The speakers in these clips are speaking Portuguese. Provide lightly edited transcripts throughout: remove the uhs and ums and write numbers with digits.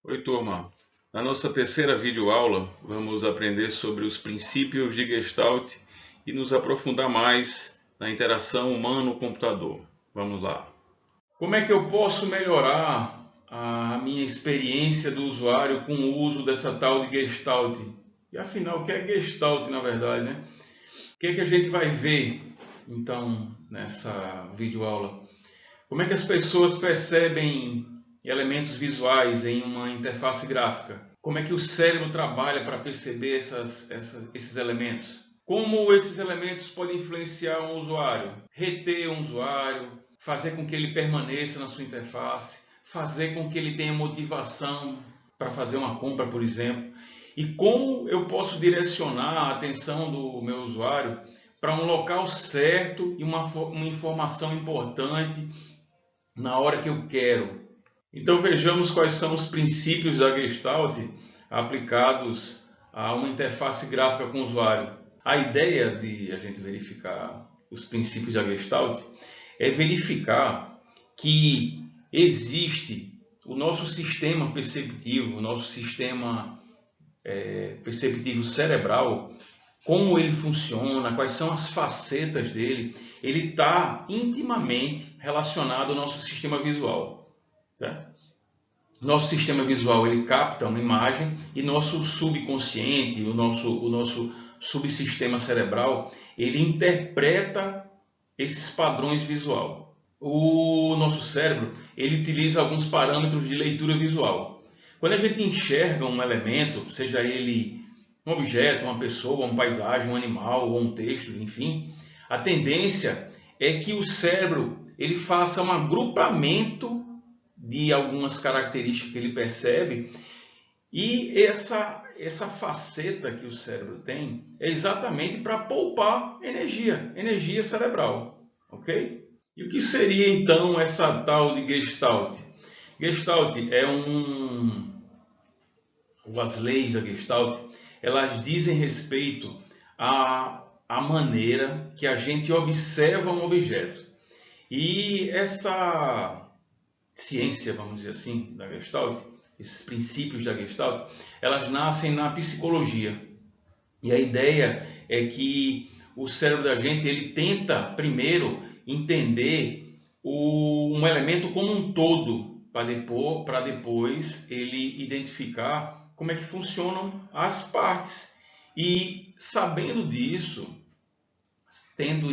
Oi, turma. Na nossa terceira videoaula, vamos aprender sobre os princípios de Gestalt e nos aprofundar mais na interação humano-computador. Vamos lá. Como é que eu posso melhorar a minha experiência do usuário com o uso dessa tal de Gestalt? E afinal, o que é Gestalt, na verdade, né? O que é que a gente vai ver, então, nessa videoaula? Como é que as pessoas percebem elementos visuais em uma interface gráfica? Como é que o cérebro trabalha para perceber esses elementos? Como esses elementos podem influenciar um usuário? Reter um usuário, fazer com que ele permaneça na sua interface, fazer com que ele tenha motivação para fazer uma compra, por exemplo. E como eu posso direcionar a atenção do meu usuário para um local certo e uma informação importante na hora que eu quero. Então vejamos quais são os princípios da Gestalt aplicados a uma interface gráfica com o usuário. A ideia de a gente verificar os princípios da Gestalt é verificar que existe o nosso sistema perceptivo, o nosso sistema perceptivo cerebral, como ele funciona, quais são as facetas dele, ele está intimamente relacionado ao nosso sistema visual. Certo? Nosso sistema visual ele capta uma imagem e nosso subconsciente, o nosso subsistema cerebral, ele interpreta esses padrões visuais. O nosso cérebro ele utiliza alguns parâmetros de leitura visual. Quando a gente enxerga um elemento, seja ele um objeto, uma pessoa, uma paisagem, um animal ou um texto, enfim, a tendência é que o cérebro ele faça um agrupamento de algumas características que ele percebe, e essa faceta que o cérebro tem é exatamente para poupar energia cerebral, ok? E o que seria então essa tal de Gestalt? Gestalt é as leis da Gestalt, elas dizem respeito à maneira que a gente observa um objeto. E essa ciência, vamos dizer assim, da Gestalt, esses princípios da Gestalt, elas nascem na psicologia. E a ideia é que o cérebro da gente ele tenta primeiro entender um elemento como um todo, para depois ele identificar como é que funcionam as partes. E sabendo disso, tendo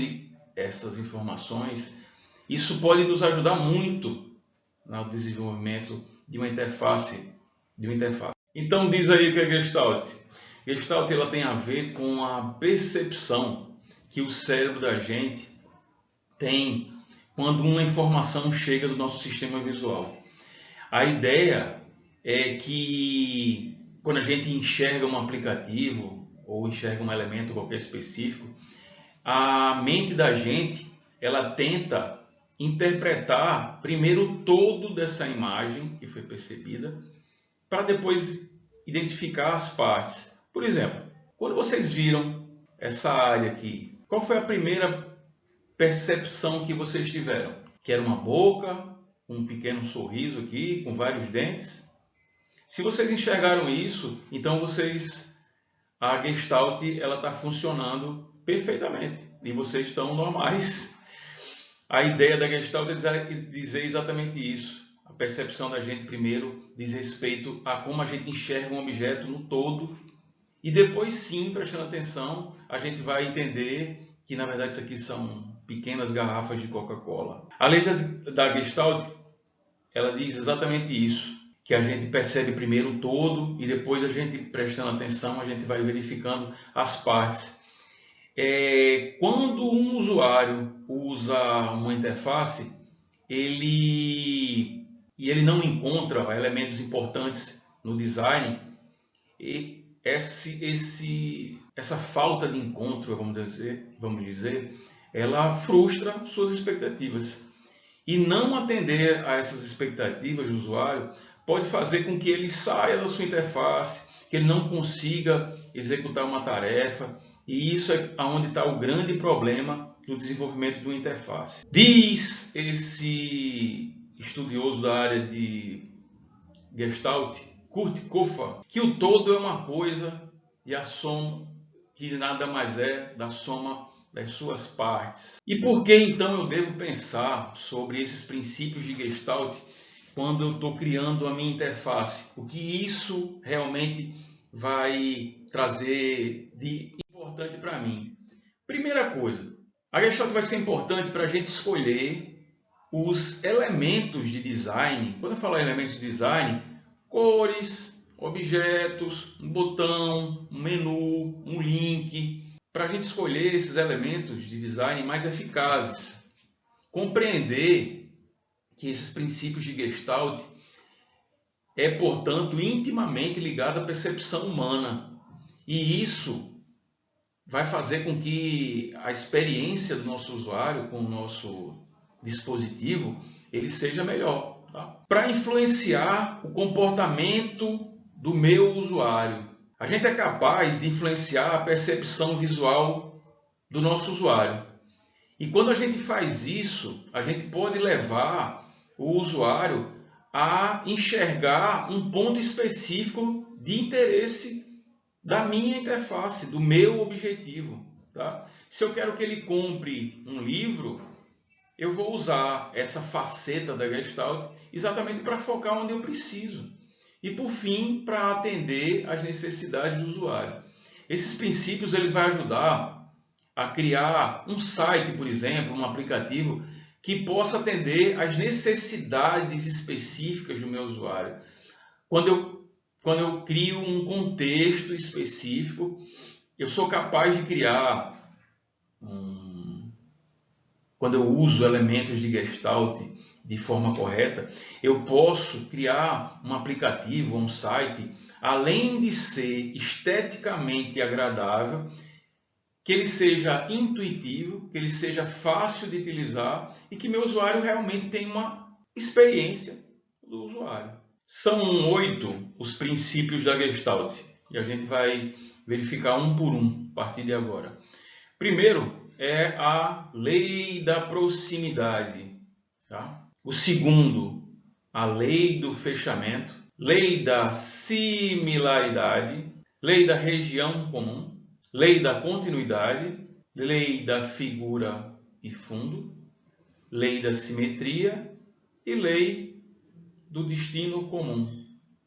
essas informações, isso pode nos ajudar muito no desenvolvimento de uma interface. Então diz aí o que é Gestalt. Gestalt ela tem a ver com a percepção que o cérebro da gente tem quando uma informação chega do nosso sistema visual. A ideia é que quando a gente enxerga um aplicativo ou enxerga um elemento qualquer específico, a mente da gente ela tenta interpretar primeiro o todo dessa imagem que foi percebida, para depois identificar as partes. Por exemplo, quando vocês viram essa área aqui, qual foi a primeira percepção que vocês tiveram? Que era uma boca, um pequeno sorriso aqui, com vários dentes? Se vocês enxergaram isso, então a Gestalt ela está funcionando perfeitamente e vocês estão normais. A ideia da Gestalt é dizer exatamente isso. A percepção da gente primeiro diz respeito a como a gente enxerga um objeto no todo e depois sim, prestando atenção, a gente vai entender que na verdade isso aqui são pequenas garrafas de Coca-Cola. A lei da Gestalt, ela diz exatamente isso, que a gente percebe primeiro o todo e depois a gente prestando atenção, a gente vai verificando as partes. Quando um usuário usa uma interface, ele não encontra elementos importantes no design, e essa falta de encontro, vamos dizer, ela frustra suas expectativas. E não atender a essas expectativas do usuário pode fazer com que ele saia da sua interface, que ele não consiga executar uma tarefa, e isso é onde está o grande problema do desenvolvimento de uma interface. Diz esse estudioso da área de Gestalt Kurt Koffer, que o todo é uma coisa e a soma que nada mais é da soma das suas partes. E por que então eu devo pensar sobre esses princípios de Gestalt quando eu estou criando a minha interface? O que isso realmente vai trazer de importante para mim? Primeira coisa, a Gestalt vai ser importante para a gente escolher os elementos de design. Quando eu falo elementos de design, cores, objetos, um botão, um menu, um link, para a gente escolher esses elementos de design mais eficazes. Compreender que esses princípios de Gestalt é, portanto, intimamente ligado à percepção humana. E isso vai fazer com que a experiência do nosso usuário com o nosso dispositivo ele seja melhor. Tá? Para influenciar o comportamento do meu usuário, a gente é capaz de influenciar a percepção visual do nosso usuário. E quando a gente faz isso, a gente pode levar o usuário a enxergar um ponto específico de interesse da minha interface, do meu objetivo. Tá? Se eu quero que ele compre um livro, eu vou usar essa faceta da Gestalt exatamente para focar onde eu preciso. E, por fim, para atender às necessidades do usuário. Esses princípios eles vão ajudar a criar um site, por exemplo, um aplicativo que possa atender às necessidades específicas do meu usuário. Quando eu crio um contexto específico, eu sou capaz de criar, quando eu uso elementos de Gestalt de forma correta, eu posso criar um aplicativo, um site, além de ser esteticamente agradável, que ele seja intuitivo, que ele seja fácil de utilizar e que meu usuário realmente tenha uma experiência do usuário. São 8 os princípios da Gestalt e a gente vai verificar um por um a partir de agora. Primeiro é a lei da proximidade. Tá? O segundo, a lei do fechamento, lei da similaridade, lei da região comum, lei da continuidade, lei da figura e fundo, lei da simetria e lei do destino comum.